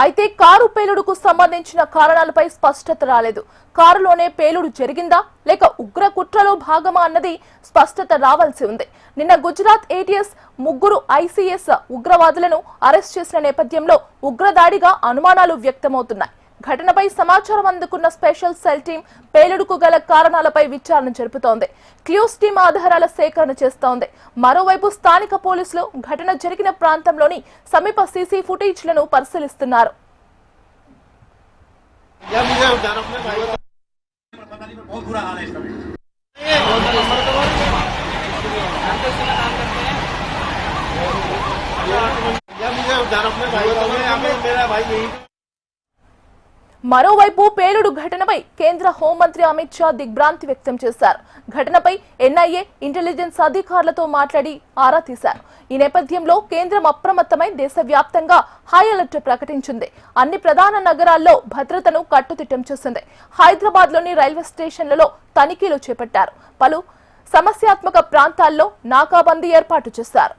అయితే కారు పేలుడుకు సంబంధించిన కారణాలపై స్పష్టత రాలేదు. కారులోనే పేలుడు జరిగిందా లేక ఉగ్ర కుట్రలో భాగమా అన్నది స్పష్టత రావాల్సి ఉంది. నిన్న గుజరాత్ ఏటీఎస్ ముగ్గురు ఐసీఎస్ ఉగ్రవాదులను అరెస్ట్ చేసిన నేపథ్యంలో ఉగ్రదాడిగా అనుమానాలు వ్యక్తమవుతున్నాయి. ఘటనపై సమాచారం అందుకున్న స్పెషల్ సెల్ టీం పేలుడుకు గల కారణాలపై విచారణ జరుపుతోంది. క్లూస్ టీం ఆధారాల సేకరణ చేస్తోంది. మరోవైపు స్థానిక పోలీసులు ఘటన జరిగిన ప్రాంతంలోని సమీప సీసీ ఫుటేజ్లను పరిశీలిస్తున్నారు. మరోవైపు పేలుడు ఘటనపై కేంద్ర హోంమంత్రి అమిత్ షా దిగ్భ్రాంతి వ్యక్తం చేశారు. ఘటనపై ఎన్ఐఏ ఇంటెలిజెన్స్ అధికారులతో మాట్లాడి ఆరా తీశారు. ఈ నేపథ్యంలో కేంద్రం అప్రమత్తమై దేశవ్యాప్తంగా హై అలర్ట్ ప్రకటించింది. అన్ని ప్రధాన నగరాల్లో భద్రతను కట్టుదిట్టం చేసింది. హైదరాబాద్ లోని రైల్వే స్టేషన్లలో తనిఖీలు చేపట్టారు. పలు సమస్యాత్మక ప్రాంతాల్లో నాకాబందీ ఏర్పాటు చేశారు.